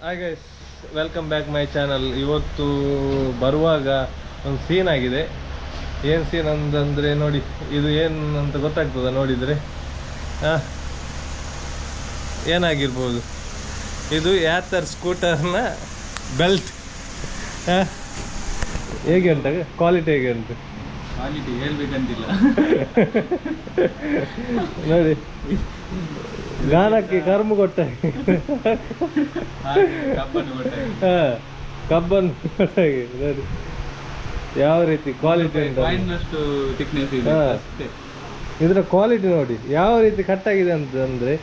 Hi guys, welcome back my channel. ಇವತ್ತು ಬರುವಾಗ ಒಂದು ಸೀನ್ ಆಗಿದೆ. ಏನು ಸೀನ್ ಅಂತಂದರೆ ನೋಡಿ, ಇದು ಏನು ಅಂತ ಗೊತ್ತಾಗ್ತದ ನೋಡಿದರೆ. ಏನಾಗಿರ್ಬೋದು, ಇದು ಯಾತರ್ ಸ್ಕೂಟರ್ನ ಬೆಲ್ಟ್. ಹೇಗೆ ಉಂಟ ಕ್ವಾಲಿಟಿ, ಹೇಗೆ ಉಂಟು ಕ್ವಾಲಿಟಿ ಹೇಳ್ಬೇಕಂತಿಲ್ಲ. ನೋಡಿ, ಗಾನಕ್ಕೆ ಕರ್ಮು ಕೊಟ್ಟ, ಕಬ್ಬನ್ ಕೊಟ್ಟಾಗಿ ನೋಡಿ ಯಾವ ರೀತಿ ಕ್ವಾಲಿಟಿ ಉಂಟು. ಇದರ ಕ್ವಾಲಿಟಿ ನೋಡಿ ಯಾವ ರೀತಿ ಕಟ್ಟಾಗಿದೆ ಅಂತಂದರೆ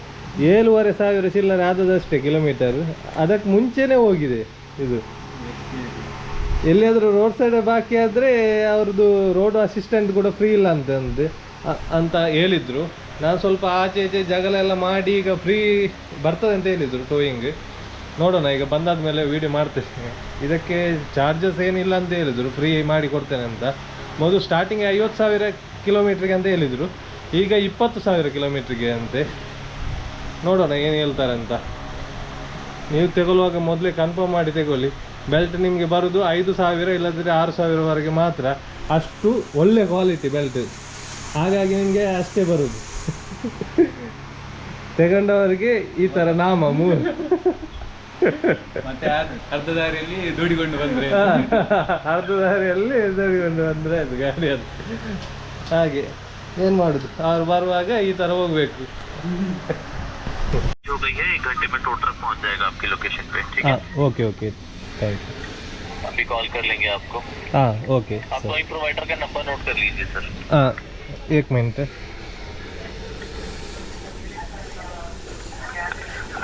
7,500 ಚಿಲ್ಲರೆ ಆದದಷ್ಟೇ ಕಿಲೋಮೀಟರ್. ಅದಕ್ಕೆ ಮುಂಚೆನೇ ಹೋಗಿದೆ ಇದು. ಎಲ್ಲಿಯಾದರೂ ರೋಡ್ ಸೈಡ್ ಬಾಕಿ ಆದರೆ ಅವ್ರದ್ದು ರೋಡ್ ಅಸಿಸ್ಟೆಂಟ್ ಕೂಡ ಫ್ರೀ ಇಲ್ಲ ಅಂತ ಹೇಳಿದರು. ನಾನು ಸ್ವಲ್ಪ ಆಚೆ ಈಚೆ ಜಗಳ ಎಲ್ಲ ಮಾಡಿ ಈಗ ಫ್ರೀ ಬರ್ತದೆ ಅಂತ ಹೇಳಿದರು ಟೋಯಿಂಗ್. ನೋಡೋಣ, ಈಗ ಬಂದಾದ ಮೇಲೆ ವೀಡಿಯೋ ಮಾಡ್ತೇನೆ. ಇದಕ್ಕೆ ಚಾರ್ಜಸ್ ಏನಿಲ್ಲ ಅಂತ ಹೇಳಿದರು, ಫ್ರೀ ಮಾಡಿ ಕೊಡ್ತೇನೆ ಅಂತ. ಮೊದಲು ಸ್ಟಾರ್ಟಿಂಗ್ 50,000 ಕಿಲೋಮೀಟ್ರಿಗೆ ಅಂತ ಹೇಳಿದರು, ಈಗ 20,000 ಕಿಲೋಮೀಟ್ರಿಗೆ ಅಂತೆ. ನೋಡೋಣ ಏನು ಹೇಳ್ತಾರೆ ಅಂತ. ನೀವು ತಗೊಳ್ಳುವಾಗ ಮೊದಲೇ ಕನ್ಫರ್ಮ್ ಮಾಡಿ ತಗೊಳ್ಳಿ. ಬೆಲ್ಟ್ ನಿಮಗೆ ಬರೋದು 5,000 ಇಲ್ಲದ್ರೆ 6,000ವರೆಗೆ ಮಾತ್ರ. ಅಷ್ಟು ಒಳ್ಳೆ ಕ್ವಾಲಿಟಿ ಬೆಲ್ಟ್, ಹಾಗಾಗಿ ನಿಮಗೆ ಅಷ್ಟೇ ಬರೋದು. ತಗೊಂಡವರಿಗೆ ಈ ಥರ ನಾಮ 3 ಮತ್ತೆ ಅರ್ಧ ದಾರಿಯಲ್ಲಿ ದೂಡಿಕೊಂಡು ಬಂದ್ರೆ ಅದು ಗಾಡಿ ಅದು. ಹಾಗೆ ಏನು ಮಾಡುದು, ಅವ್ರು ಬರುವಾಗ ಈ ಥರ ಹೋಗ್ಬೇಕು. जो गई है 1 घंटे में टो ट्रक पहुंच जाएगा आपकी लोकेशन पे. ठीक है, ओके ओके, थैंक यू. अभी कॉल कर लेंगे आपको. हाँ ओके. आप वही प्रोवाइडर का नंबर नोट कर लीजिए सर. हाँ, 1 मिनट.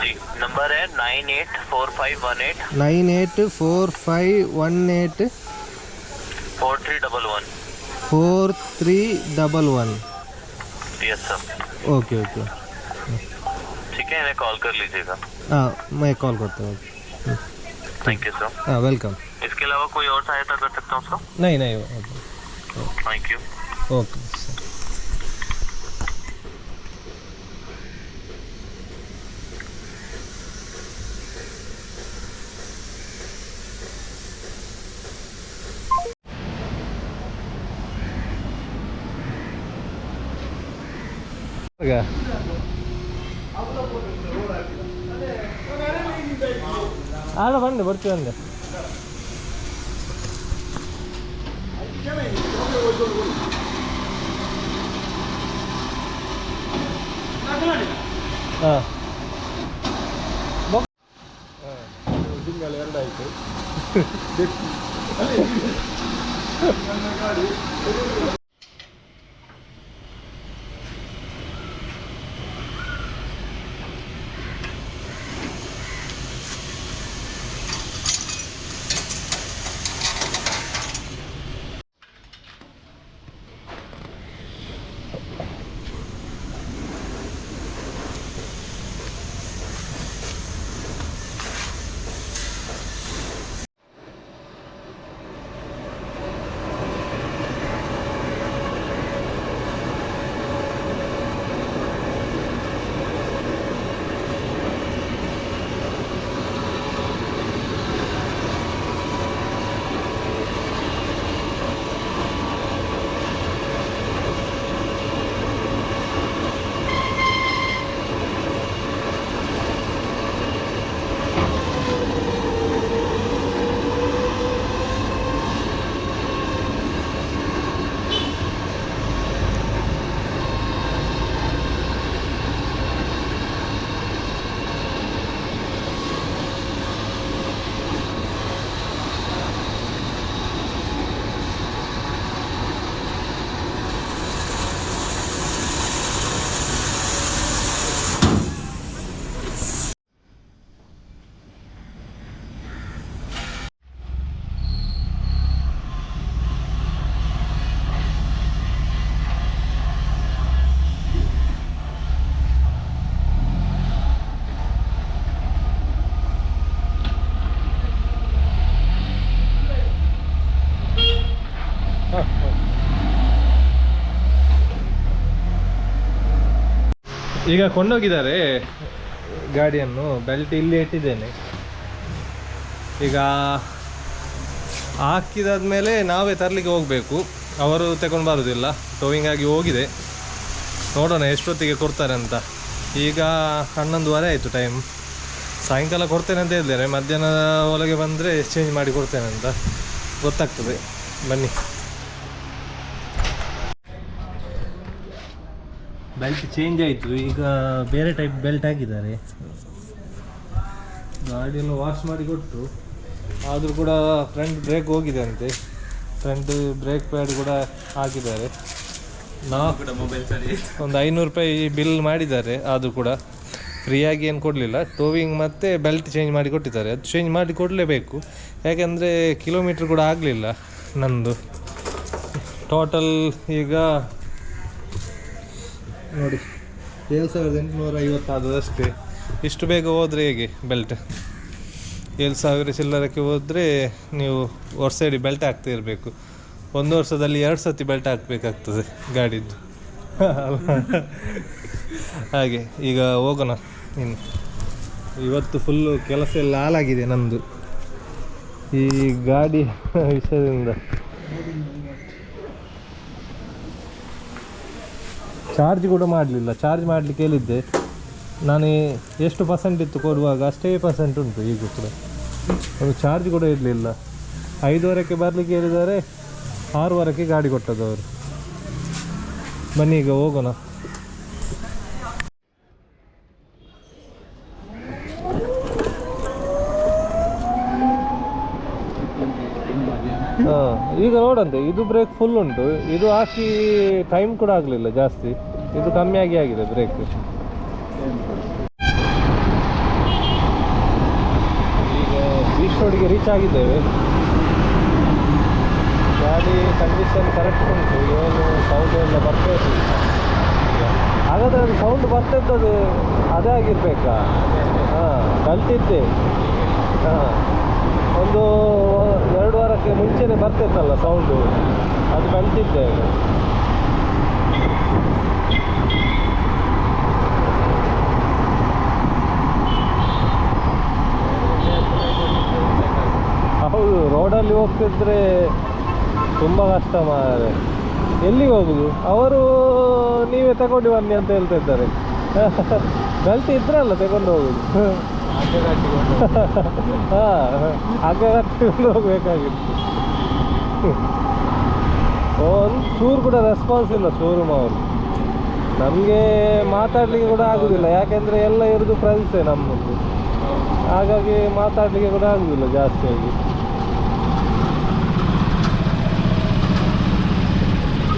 जी, नंबर है 984518 984518 4311. 4311. Yes sir. ओके ओके, ठीक है, इन्हें कॉल कर लीजिएगा. हाँ मैं कॉल करता हूँ. Thank you sir. हाँ वेलकम. इसके अलावा कोई और सहायता कर सकता हूँ सर? नहीं नहीं, थैंक यू. Okay sir. ಆಡ ಬಂದೆ ಬರ್ತೀವಿ ಅಂದೆ. ಹಾಂ ತಿಂಗಳು 2 ಆಯಿತು. ಈಗ ಕೊಂಡೋಗಿದ್ದಾರೆ ಗಾಡಿಯನ್ನು. ಬೆಲ್ಟ್ ಇಲ್ಲಿ ಇಟ್ಟಿದ್ದೇನೆ. ಈಗ ಹಾಕಿದಾದ್ಮೇಲೆ ನಾವೇ ತರಲಿಕ್ಕೆ ಹೋಗಬೇಕು, ಅವರು ತಗೊಂಡು ಬರೋದಿಲ್ಲ. ಟೋವಿಂಗ್ ಆಗಿ ಹೋಗಿದೆ, ನೋಡೋಣ ಎಷ್ಟೊತ್ತಿಗೆ ಕೊಡ್ತಾರೆ ಅಂತ. ಈಗ 11:30 ಆಯಿತು ಟೈಮ್. ಸಾಯಂಕಾಲ ಕೊಡ್ತೇನೆ ಅಂತ ಹೇಳಿದ್ದಾರೆ, ಮಧ್ಯಾಹ್ನ ಒಳಗೆ ಬಂದರೆ ಚೇಂಜ್ ಮಾಡಿ ಕೊಡ್ತೇನೆ ಅಂತ ಗೊತ್ತಾಗ್ತದೆ. ಬನ್ನಿ. ಬೆಲ್ಟ್ ಚೇಂಜ್ ಆಯಿತು, ಈಗ ಬೇರೆ ಟೈಪ್ ಬೆಲ್ಟ್ ಹಾಕಿದ್ದಾರೆ. ಗಾಡಿಯನ್ನು ವಾಶ್ ಮಾಡಿ ಕೊಟ್ಟು, ಆದರೂ ಕೂಡ ಫ್ರಂಟ್ ಬ್ರೇಕ್ ಹೋಗಿದೆ ಅಂತೆ. ಫ್ರಂಟ್ ಬ್ರೇಕ್ ಪ್ಯಾಡ್ ಕೂಡ ಹಾಕಿದ್ದಾರೆ. ಕೂಡ ಮೊಬೈಲ್ ಸರಿ ಒಂದು 500 ರೂಪಾಯಿ ಬಿಲ್ ಮಾಡಿದ್ದಾರೆ, ಆದರೂ ಕೂಡ ಫ್ರೀಯಾಗಿ ಏನು ಕೊಡಲಿಲ್ಲ. ಟೋವಿಂಗ್ ಮತ್ತು ಬೆಲ್ಟ್ ಚೇಂಜ್ ಮಾಡಿ ಕೊಟ್ಟಿದ್ದಾರೆ. ಅದು ಚೇಂಜ್ ಮಾಡಿ ಕೊಡಲೇಬೇಕು, ಯಾಕೆಂದರೆ ಕಿಲೋಮೀಟ್ರ್ ಕೂಡ ಆಗಲಿಲ್ಲ ನಂದು. ಟೋಟಲ್ ಈಗ ನೋಡಿ 7,850 ಆದದಷ್ಟೇ. ಇಷ್ಟು ಬೇಗ ಹೋದರೆ ಹೇಗೆ ಬೆಲ್ಟ್? 7,000 ಚಿಲ್ಲರಕ್ಕೆ ಹೋದರೆ ನೀವು ವರ್ಷ ಬೆಲ್ಟ್ ಹಾಕ್ತಾ ಇರಬೇಕು. 1 ವರ್ಷದಲ್ಲಿ 2 ಸತಿ ಬೆಲ್ಟ್ ಹಾಕಬೇಕಾಗ್ತದೆ ಗಾಡಿದ್ದು. ಹಾಗೆ ಈಗ ಹೋಗೋಣ ಇನ್ನು. ಇವತ್ತು ಫುಲ್ಲು ಕೆಲಸ ಎಲ್ಲ ಹಾಳಾಗಿದೆ ನಮ್ಮದು ಈ ಗಾಡಿ ವಿಷಯದಿಂದ. ಚಾರ್ಜ್ ಕೂಡ ಮಾಡಲಿಲ್ಲ. ಚಾರ್ಜ್ ಮಾಡಲಿಕ್ಕೆ ಹೇಳಿದ್ದೆ ನಾನು, ಎಷ್ಟು % ಇತ್ತು ಕೊಡುವಾಗ ಅಷ್ಟೇ % ಉಂಟು ಈಗ ಕೂಡ. ಅದು ಚಾರ್ಜ್ ಕೂಡ ಇರಲಿಲ್ಲ. 5:15ಕ್ಕೆ ಬರಲಿಕ್ಕೆ ಹೇಳಿದ್ದಾರೆ, 6:15ಕ್ಕೆ ಗಾಡಿ ಕೊಟ್ಟದವರು. ಬನ್ನಿ ಈಗ ಹೋಗೋಣ. ಹಾಂ, ಈಗ ನೋಡಂತೆ ಇದು ಬ್ರೇಕ್ ಫುಲ್ ಉಂಟು. ಇದು ಹಾಕಿ ಟೈಮ್ ಕೂಡ ಆಗಲಿಲ್ಲ ಜಾಸ್ತಿ, ಇದು ಕಮ್ಮಿಯಾಗಿ ಆಗಿದೆ ಬ್ರೇಕ್. ಈಗ ಬೀಚ್ ರೋಡಿಗೆ ರೀಚ್ ಆಗಿದ್ದೇವೆ. ಗಾಡಿ ಕಂಡೀಷನ್ ಕರೆಕ್ಟ್ ಉಂಟು, ಏನು ಸೌಂಡ್ ಎಲ್ಲ ಬರ್ತಾ ಇರಲಿಲ್ಲ. ಹಾಗಾದರೆ ಅದು ಸೌಂಡ್ ಬರ್ತಿದ್ದದು ಅದೇ ಆಗಿರ್ಬೇಕಾ? ಹಾಂ, ಕಲ್ತಿದ್ದೆ. ಹಾಂ, ಒಂದು 2 ವಾರಕ್ಕೆ ಮುಂಚೆನೇ ಬರ್ತಿತ್ತಲ್ಲ ಸೌಂಡು, ಅದು ಕಲ್ತಿದ್ದೆ. ಹೌದು, ರೋಡಲ್ಲಿ ಹೋಗ್ತಿದ್ರೆ ತುಂಬ ಕಷ್ಟ ಮಾರೆ. ಎಲ್ಲಿಗೆ ಹೋಗುದು? ಅವರು ನೀವೇ ತಗೊಂಡು ಬನ್ನಿ ಅಂತ ಹೇಳ್ತಾ ಇದ್ದಾರೆ. ಬೆಲ್ಟ್ ಇದ್ರಲ್ಲ ತಗೊಂಡು ಹೋಗುದು. ಹಾಂ, ಹಗ್ಗ ಕಟ್ಟಿಕೊಂಡು ಹೋಗ್ಬೇಕಾಗಿತ್ತು. ಒಂದು ಚೂರು ಕೂಡ ರೆಸ್ಪಾನ್ಸ್ ಇಲ್ಲ ಶೋರೂಮ್ ಅವರು. ನಮಗೆ ಮಾತಾಡಲಿಕ್ಕೆ ಕೂಡ ಆಗೋದಿಲ್ಲ, ಯಾಕೆಂದರೆ ಎಲ್ಲ ಇರೋದು ಫ್ರೆಂಡ್ಸೇ ನಮ್ಮದು. ಹಾಗಾಗಿ ಮಾತಾಡಲಿಕ್ಕೆ ಕೂಡ ಆಗೋದಿಲ್ಲ ಜಾಸ್ತಿಯಾಗಿ.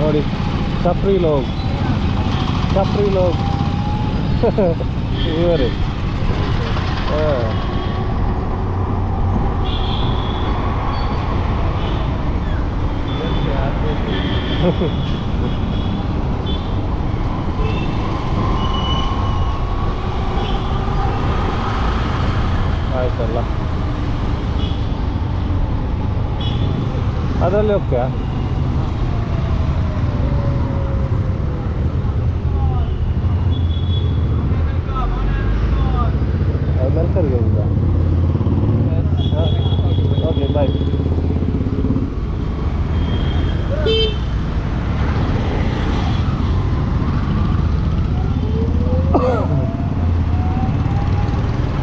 ನೋಡಿ, ಚಪ್ರಿ ಲೋಗ್ ಇವರೇ. ಹಾಂ, ಆಯ್ತಲ್ಲ, ಅದರಲ್ಲಿ ಓಕೆ. ಮೆಲ್ಕರ್ಗೆ ಇಲ್ಲ. ಓಕೆ, ಬಾಯ್.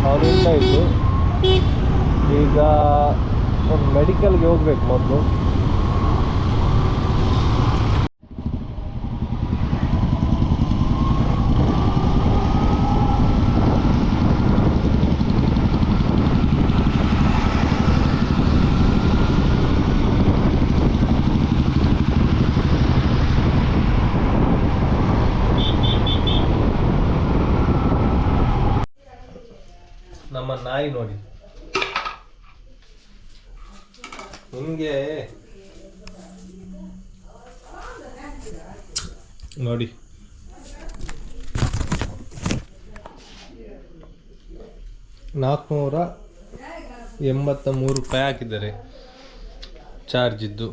ಅವ್ರು ಇಲ್ಲ ಇದ್ದು. ಈಗ ಒಂದು ಮೆಡಿಕಲ್ಗೆ ಹೋಗ್ಬೇಕು ಮೊದಲು. ನಮ್ಮ ನಾಯಿ ನೋಡಿ, ನಿಮಗೆ ನೋಡಿ, ₹483 ಹಾಕಿದ್ದಾರೆ ಚಾರ್ಜ್ ಇದ್ದು.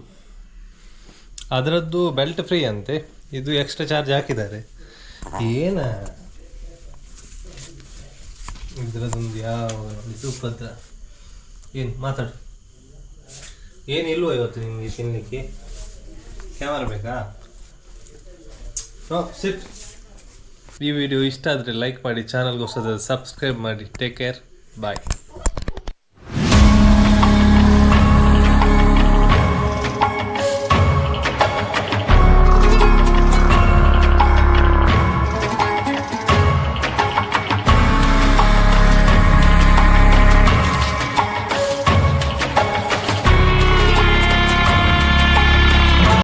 ಅದರದ್ದು ಬೆಲ್ಟ್ ಫ್ರೀ ಅಂತೆ, ಇದು ಎಕ್ಸ್ಟ್ರಾ ಚಾರ್ಜ್ ಹಾಕಿದ್ದಾರೆ. ಏನ ಇದರದೊಂದು ಯಾವ ಇದು ಪತ್ರ ಏನು ಮಾತಾಡು, ಏನು ಇಲ್ವೋ ಇವತ್ತು ನಿಮಗೆ ತಿನ್ನಲಿಕ್ಕೆ? ಕ್ಯಾಮರಾ ಬೇಕಾ? ಸಿಟ್. ಈ ವಿಡಿಯೋ ಇಷ್ಟ ಆದರೆ ಲೈಕ್ ಮಾಡಿ, ಚಾನಲ್ಗೆ ಹೊಸದಾದ್ರೆ ಸಬ್ಸ್ಕ್ರೈಬ್ ಮಾಡಿ. ಟೇಕ್ ಕೇರ್, ಬಾಯ್.